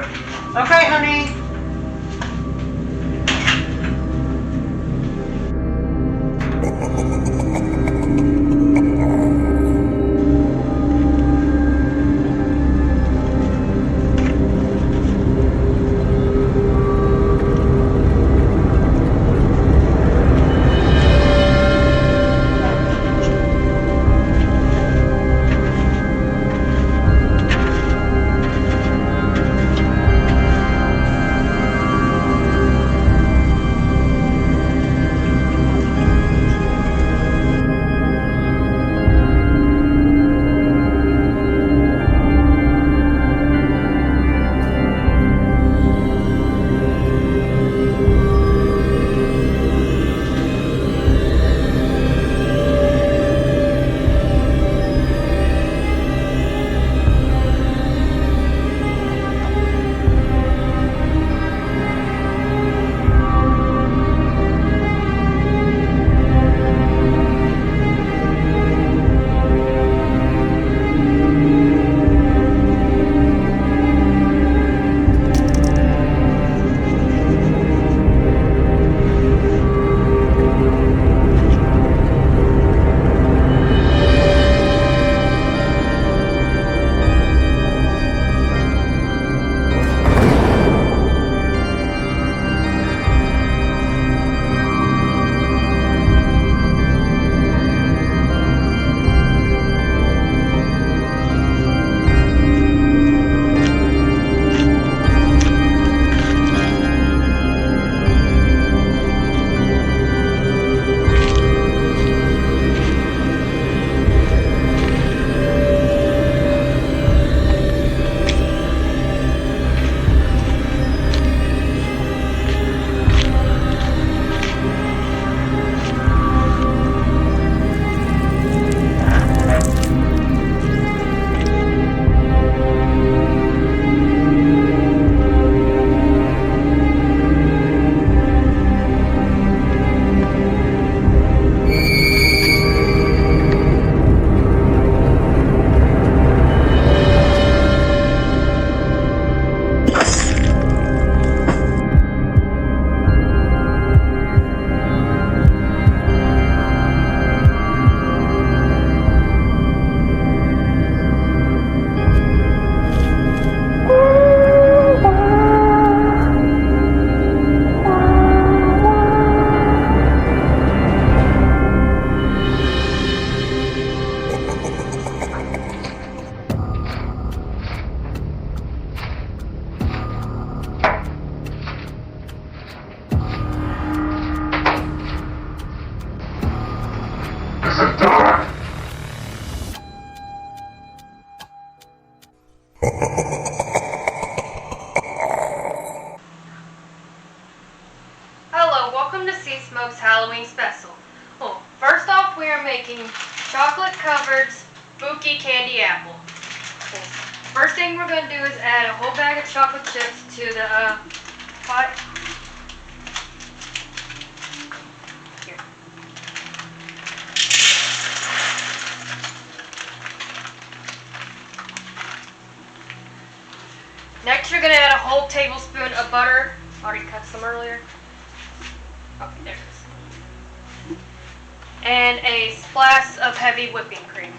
Okay, honey. Hello, welcome to Sea Smoke's Halloween special. Well, first off, we are making chocolate covered spooky candy apple. Well, first thing we're going to do is add a whole bag of chocolate chips to the pot. Here. Next, you're going to add a whole tablespoon of butter. Already cut some earlier. Okay, there it is. And a splash of heavy whipping cream.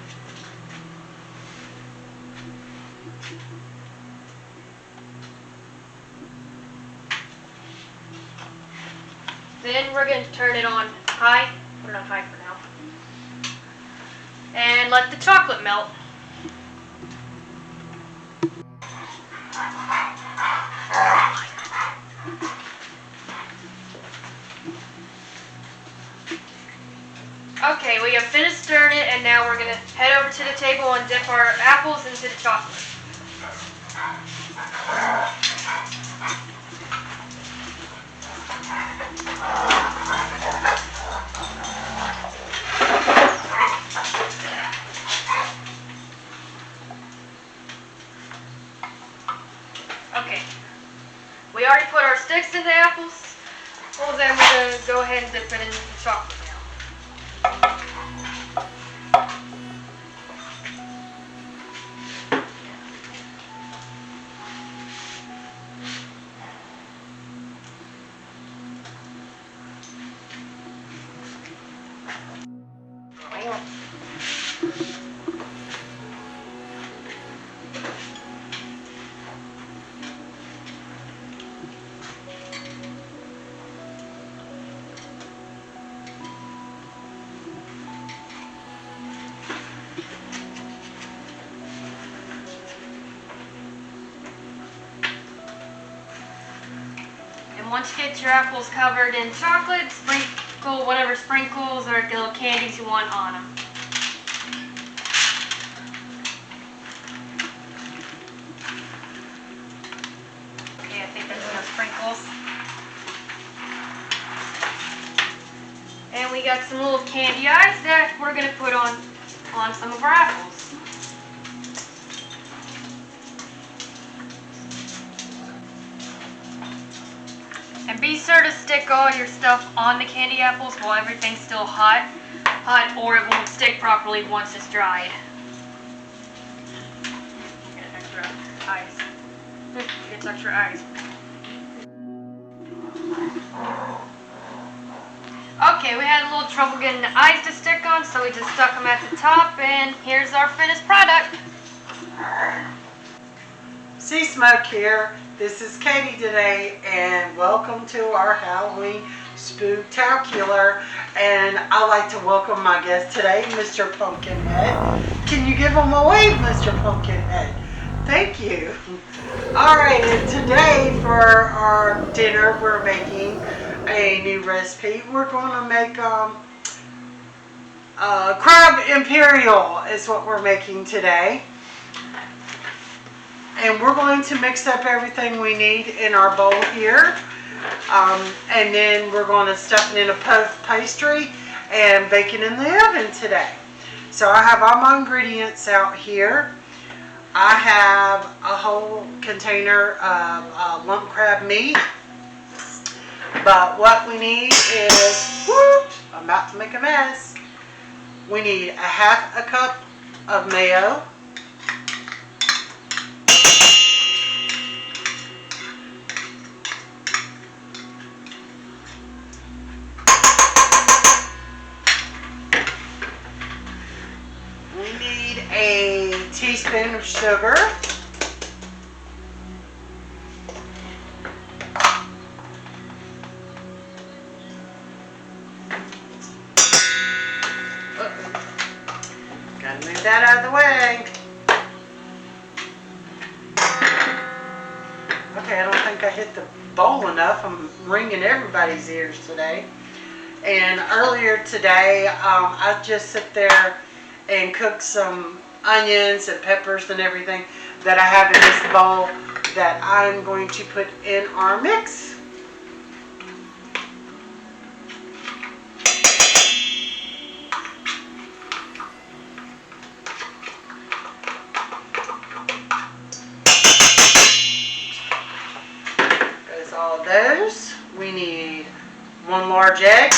Then we're going to turn it on high. Put it on high for now. And let the chocolate melt. Okay, we have finished stirring it, and now we're going to head over to the table and dip our apples into the chocolate. Okay, we already put our sticks in the apples. Well, then we're going to go ahead and dip it into the chocolate now. once you get your apples covered in chocolate, sprinkle whatever sprinkles or little candies you want on them. Okay, I think that's enough sprinkles. And we got some little candy eyes that we're going to put on some of our apples. And be sure to stick all your stuff on the candy apples while everything's still hot, or it won't stick properly once it's dried. Get extra ice. Get extra ice. Okay, we had a little trouble getting the ice to stick on, so we just stuck them at the top, and here's our finished product. Sea Smoke here. This is Katie today, and welcome to our Halloween Spooktacular. And I'd like to welcome my guest today, Mr. Pumpkinhead. Can you give him a wave, Mr. Pumpkinhead? Thank you. All right, and today for our dinner, we're making a new recipe. We're going to make crab imperial is what we're making today. And we're going to mix up everything we need in our bowl here. And then we're going to stuff it in a puff pastry and bake it in the oven today. So I have all my ingredients out here. I have a whole container of lump crab meat. But what we need is, whoops, I'm about to make a mess. We need a half a cup of mayo. We need a teaspoon of sugar. Gotta move that out of the way. Okay, I don't think I hit the bowl enough. I'm ringing everybody's ears today. And earlier today, I just sit there and cook some onions and peppers and everything that I have in this bowl that I'm going to put in our mix. There's all those. We need one large egg.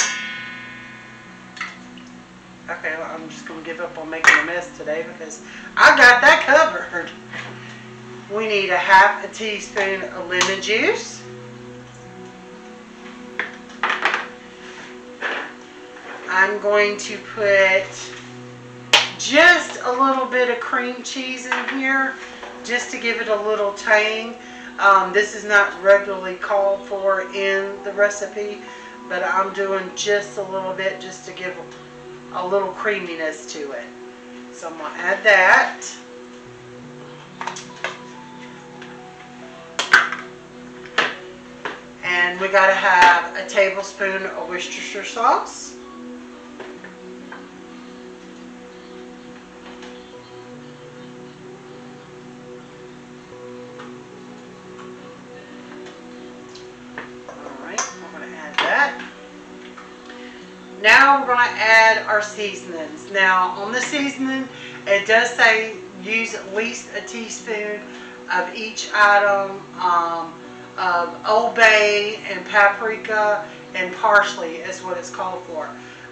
Okay, well, I'm just going to give up on making a mess today because I got that covered. We need a half a teaspoon of lemon juice. I'm going to put just a little bit of cream cheese in here just to give it a little tang. This is not regularly called for in the recipe, but I'm doing just a little bit just to give a little creaminess to it. So I'm going to add that. And we got to have a tablespoon of Worcestershire sauce. Alright, we're going to add that. Now we're going to add our seasonings. Now on the seasoning, it does say use at least a teaspoon of each item of Old Bay and paprika and parsley is what it's called for.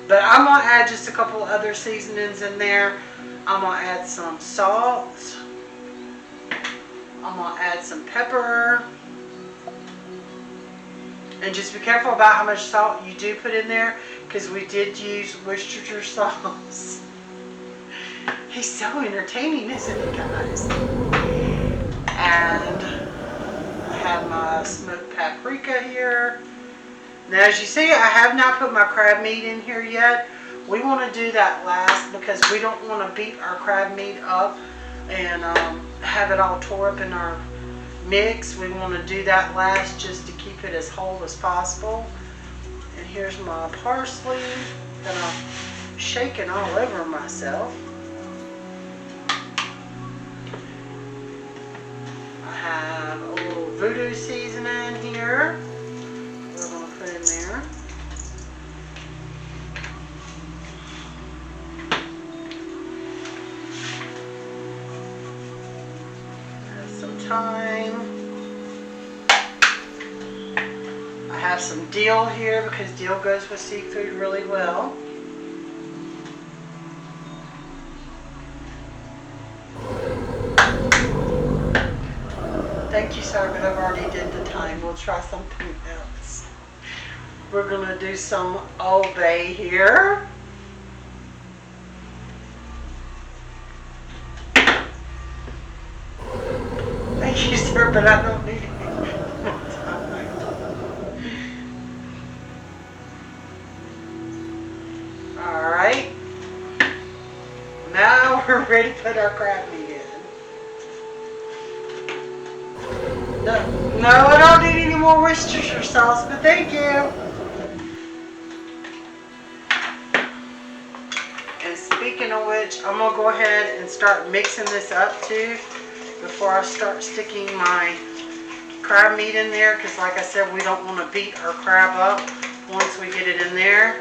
But I'm going to add just a couple other seasonings in there. I'm going to add some salt. I'm going to add some pepper. And just be careful about how much salt you do put in there, because we did use Worcestershire sauce. He's so entertaining, isn't he, guys? And I have my smoked paprika here. Now, as you see, I have not put my crab meat in here yet. We want to do that last because we don't want to beat our crab meat up and have it all tore up in our mix. We want to do that last just to keep it as whole as possible. And here's my parsley that I'm shaking all over myself. I have a little voodoo seasoning here. We're going to put in there. Some thyme. I have some dill here because dill goes with seafood really well. Thank you, sir, but I've already did the thyme. We'll try something else. We're going to do some Old Bay here. Thank you, sir, but I don't need any more time. Alright. Now we're ready to put our crab meat in. No, I don't need any more Worcestershire sauce, but thank you. And speaking of which, I'm going to go ahead and start mixing this up too before I start sticking my crab meat in there, because like I said, we don't want to beat our crab up once we get it in there.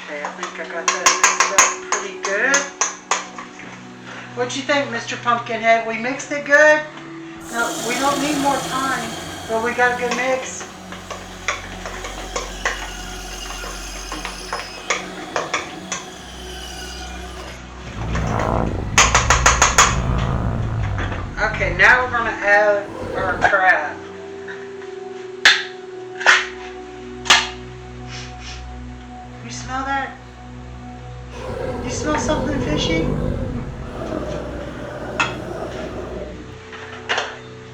Okay, I think I got that mixed up pretty good. What you think, Mr. Pumpkinhead? We mixed it good? No, we don't need more time, but we got a good mix. Okay, now we're going to add our crab. You smell that? You smell something fishy?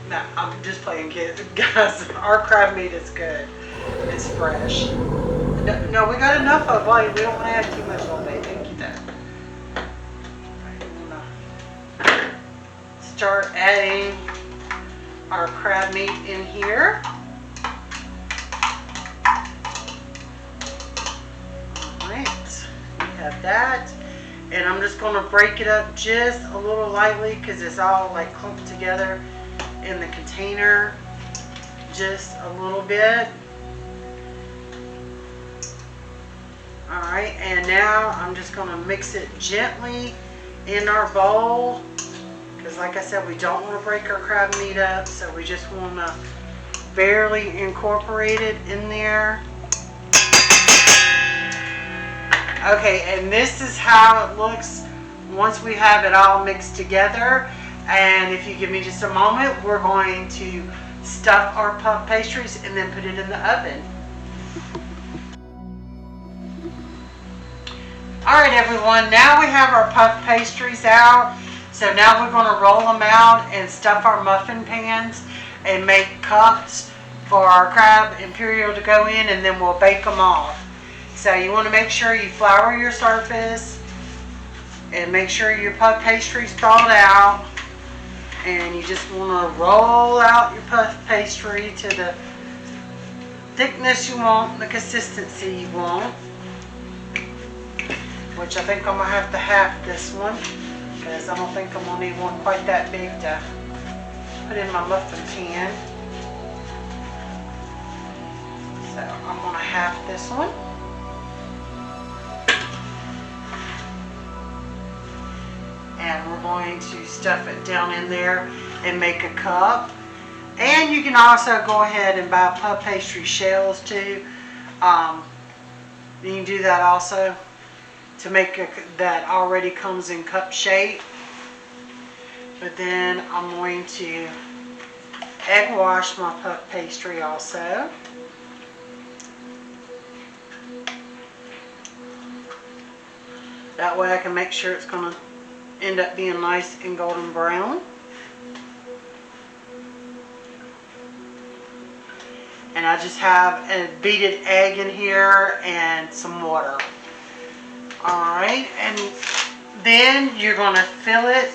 No, I'm just playing, kids. Guys, our crab meat is good. It's fresh. No, we got enough of it. We don't want to add too much Old Bay. Thank you, Dad. I'm going to start adding our crab meat in here. Alright, we have that. And I'm just going to break it up just a little lightly because it's all like clumped together in the container just a little bit. Alright, and now I'm just going to mix it gently in our bowl because like I said, we don't want to break our crab meat up, so we just want to barely incorporate it in there. Okay, and this is how it looks once we have it all mixed together. And if you give me just a moment, we're going to stuff our puff pastries and then put it in the oven. Alright everyone, now we have our puff pastries out. So now we're going to roll them out and stuff our muffin pans and make cups for our crab imperial to go in, and then we'll bake them off. So you want to make sure you flour your surface and make sure your puff pastry's thawed out. And you just want to roll out your puff pastry to the thickness you want and the consistency you want. Which I think I'm going to have to half this one because I don't think I'm going to need one quite that big to put in my muffin pan. So I'm going to half this one. And we're going to stuff it down in there and make a cup. And you can also go ahead and buy puff pastry shells too. You can do that also to make that already comes in cup shape. But then I'm going to egg wash my puff pastry also. That way I can make sure it's going to end up being nice and golden brown. And I just have a beaten egg in here and some water. Alright, and then you're going to fill it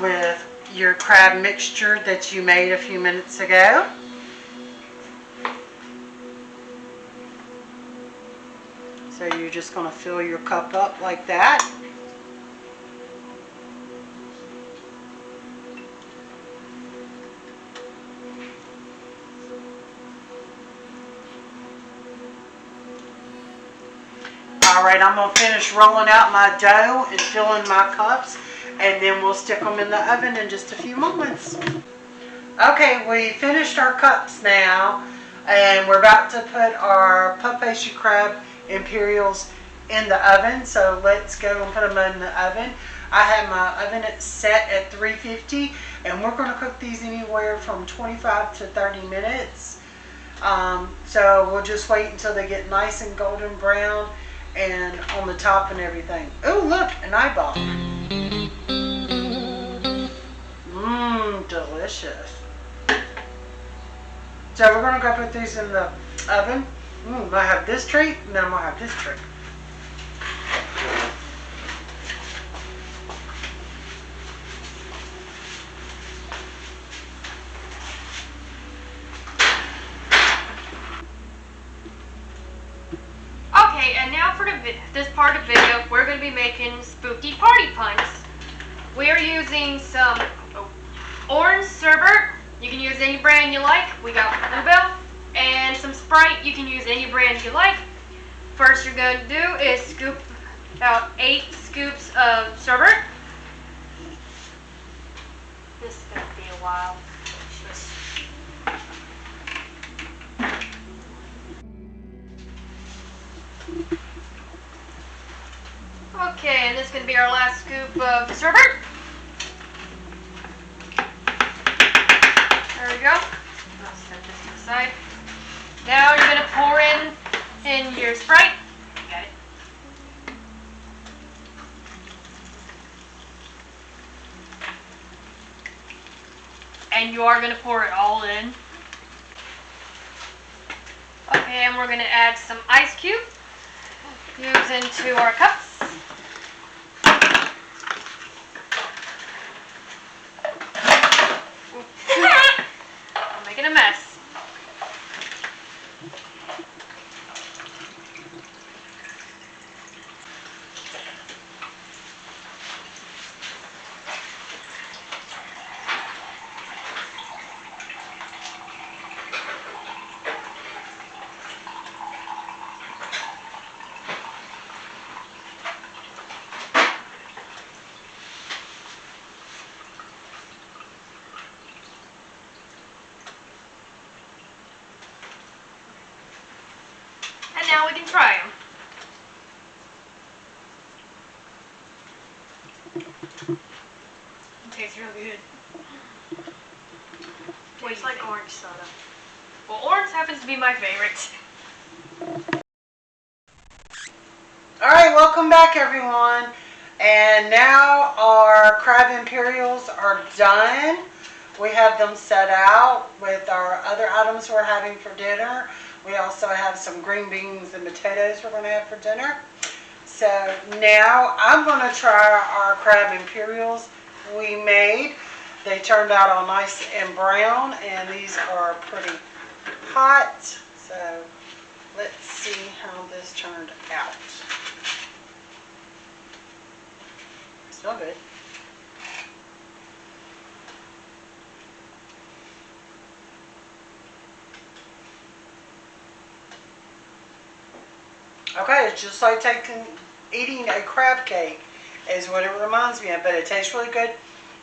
with your crab mixture that you made a few minutes ago. So you're just going to fill your cup up like that. Alright, I'm going to finish rolling out my dough and filling my cups, and then we'll stick them in the oven in just a few moments. Okay, we finished our cups now, and we're about to put our puff pastry crab imperials in the oven. So let's go and put them in the oven. I have my oven set at 350, and we're going to cook these anywhere from 25 to 30 minutes. So we'll just wait until they get nice and golden brown and on the top and everything. Oh, look, an eyeball. Mmm, delicious. So we're going to go put these in the oven. I'm going to have this treat, and then I'm going to have this treat. Okay, and now for this part of the video, we're going to be making spooky party puns. We are using some orange sherbet. You can use any brand you like. We got Bluebell. And some Sprite. You can use any brand you like. First you're going to do is scoop about 8 scoops of sherbet. This is going to be a while. Okay, and this is going to be our last scoop of sherbet. There we go. I'll set this to the side. Now you're going to pour in your Sprite. Got it. And you are going to pour it all in. Okay, and we're going to add some ice cube. Use into our cups. I'm making a mess. And now we can try them. It tastes real good. Tastes like orange soda. Well, orange happens to be my favorite. Alright, welcome back everyone. And now our crab imperials are done. We have them set out with our other items we're having for dinner. We also have some green beans and potatoes we're going to have for dinner. So now I'm going to try our crab imperials we made. They turned out all nice and brown, and these are pretty hot. So let's see how this turned out. Smell good. Okay, it's just like eating a crab cake is what it reminds me of, but it tastes really good,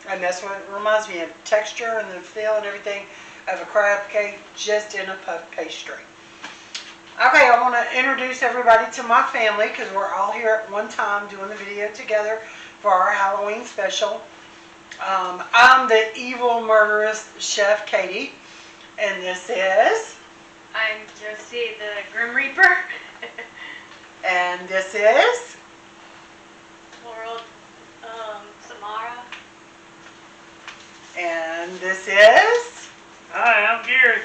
and that's what it reminds me of, texture and the feel and everything of a crab cake just in a puff pastry. Okay, I want to introduce everybody to my family because we're all here at one time doing the video together for our Halloween special. I'm the evil, murderous Chef Katie, and this is... I'm Josie, the Grim Reaper. And this is... World, Samara. And this is... Hi, I'm Gary.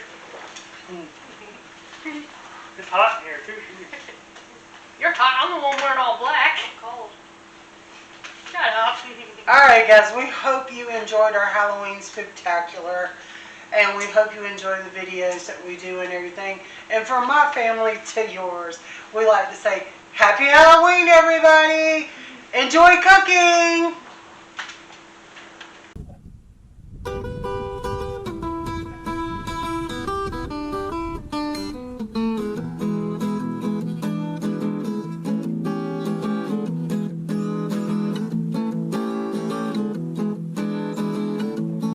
It's hot in here too. You're hot. I'm the one wearing all black. Cold. Shut up. Alright guys, we hope you enjoyed our Halloween spooktacular. And we hope you enjoy the videos that we do and everything. And from my family to yours, we like to say, Happy Halloween, everybody! Enjoy cooking!